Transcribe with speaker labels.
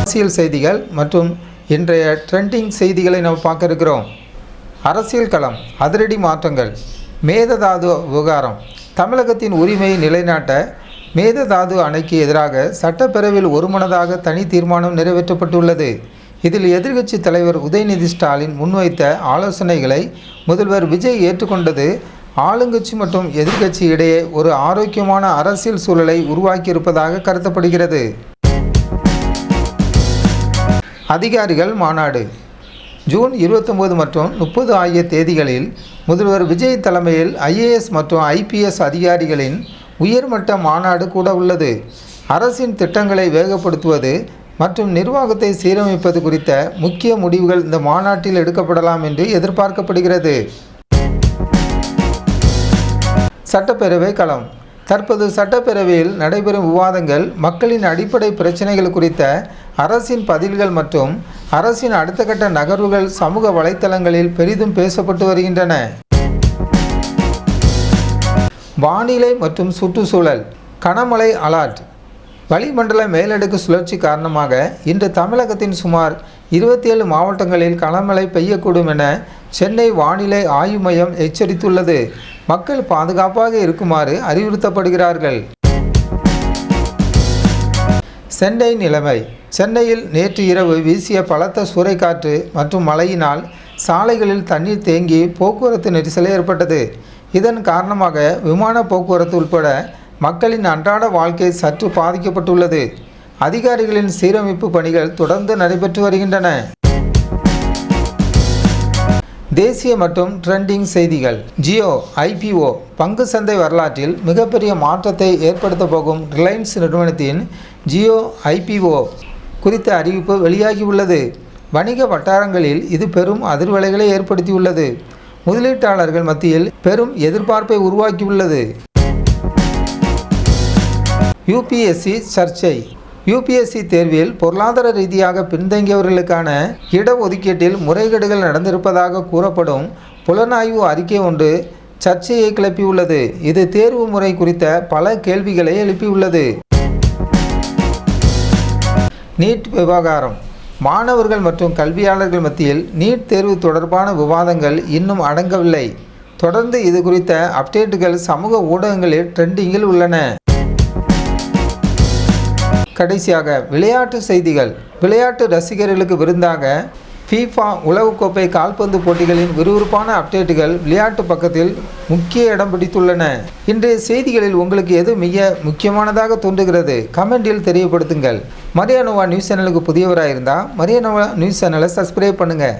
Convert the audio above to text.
Speaker 1: அரசியல் செய்திகள் மற்றும் இன்றைய ட்ரெண்டிங் செய்திகளை நாம் பார்க்க இருக்கிறோம். அரசியல் களம், அதிரடி மாற்றங்கள். மேகதாது விவகாரம். தமிழகத்தின் உரிமையை நிலைநாட்ட மேகதாது அணைக்கு எதிராக சட்டப்பேரவையில் ஒருமனதாக தனி தீர்மானம் நிறைவேற்றப்பட்டுள்ளது. இதில் எதிர்க்கட்சி தலைவர் உதயநிதி ஸ்டாலின் முன்வைத்த ஆலோசனைகளை முதல்வர் விஜய் ஏற்றுக்கொண்டது ஆளுங்கட்சி மற்றும் எதிர்க்கட்சி இடையே ஒரு ஆரோக்கியமான அரசியல் சூழலை உருவாக்கியிருப்பதாக கருதப்படுகிறது. அதிகாரிகள் மாநாடு. ஜூன் 29 மற்றும் 30 ஆகிய தேதிகளில் முதல்வர் விஜய் தலைமையில் IAS மற்றும் IPS அதிகாரிகளின் உயர்மட்ட மாநாடு கூட உள்ளது. அரசின் திட்டங்களை வேகப்படுத்துவது மற்றும் நிர்வாகத்தை சீரமைப்பது குறித்த முக்கிய முடிவுகள் இந்த மாநாட்டில் எடுக்கப்படலாம் என்று எதிர்பார்க்கப்படுகிறது. சட்டப்பேரவை களம். தற்போது சட்டப்பேரவையில் நடைபெறும் விவாதங்கள் மக்களின் அடிப்படை பிரச்சனைகள் குறித்த அரசின் பதில்கள் மற்றும் அரசின் அடுத்த கட்ட நகர்வுகள் சமூக வலைத்தளங்களில் பெரிதும் பேசப்பட்டு வருகின்றன. வானிலை மற்றும் சுற்றுச்சூழல். கனமழை அலர்ட். வளிமண்டல மேலடுக்கு சுழற்சி காரணமாக இன்று தமிழகத்தின் சுமார் 27 மாவட்டங்களில் கனமழை பெய்யக்கூடும் என சென்னை வானிலை ஆய்வு மையம் எச்சரித்துள்ளது. மக்கள் பாதுகாப்பாக இருக்குமாறு அறிவுறுத்தப்படுகிறார்கள். சென்னை நிலைமை. சென்னையில் நேற்று இரவு வீசிய பலத்த சூறைக்காற்று மற்றும் மழையினால் சாலைகளில் தண்ணீர் தேங்கி போக்குவரத்து நெரிசல் ஏற்பட்டது. இதன் காரணமாக விமான போக்குவரத்து உட்பட மக்களின் அன்றாட வாழ்க்கை சற்று பாதிக்கப்பட்டுள்ளது. அதிகாரிகளின் சீரமைப்பு பணிகள் தொடர்ந்து நடைபெற்று வருகின்றன. தேசிய மற்றும் ட்ரெண்டிங் செய்திகள். ஜியோ IPO பங்கு சந்தை வரலாற்றில் மிகப்பெரிய மாற்றத்தை ஏற்படுத்த போகும் ரிலையன்ஸ் நிறுவனத்தின் ஜியோ IPO குறித்த அறிவிப்பு வெளியாகியுள்ளது. வணிக வட்டாரங்களில் இது பெரும் அதிர்வலைகளை ஏற்படுத்தியுள்ளது. முதலீட்டாளர்கள் மத்தியில் பெரும் எதிர்பார்ப்பை உருவாக்கியுள்ளது. UPSC சர்ச்சை. UPSC தேர்வில் பொருளாதார ரீதியாக பின்தங்கியவர்களுக்கான இடஒதுக்கீட்டில் முறைகேடுகள் நடந்திருப்பதாக கூறப்படும் புலனாய்வு அறிக்கை ஒன்று சர்ச்சையை கிளப்பியுள்ளது. இது தேர்வு முறை குறித்த பல கேள்விகளை எழுப்பியுள்ளது. நீட் விவகாரம். மாணவர்கள் மற்றும் கல்வியாளர்கள் மத்தியில் நீட் தேர்வு தொடர்பான விவாதங்கள் இன்னும் அடங்கவில்லை. தொடர்ந்து இது குறித்த அப்டேட்டுகள் சமூக ஊடகங்களில் ட்ரெண்டிங்கில் உள்ளன. கடைசியாக விளையாட்டு செய்திகள். விளையாட்டு ரசிகர்களுக்கு விருந்தாக FIFA உலகக்கோப்பை கால்பந்து போட்டிகளின் விறுவிறுப்பான அப்டேட்டுகள் விளையாட்டு பக்கத்தில் முக்கிய இடம் பிடித்துள்ளன. இன்றைய செய்திகளில் உங்களுக்கு எது மிக முக்கியமானதாக தோன்றுகிறது? கமெண்டில் தெரியப்படுத்துங்கள். மரியா நோவா நியூஸ் சேனலுக்கு புதியவராக இருந்தால் மரியா நோவா நியூஸ் சேனலை சப்ஸ்கிரைப் பண்ணுங்கள்.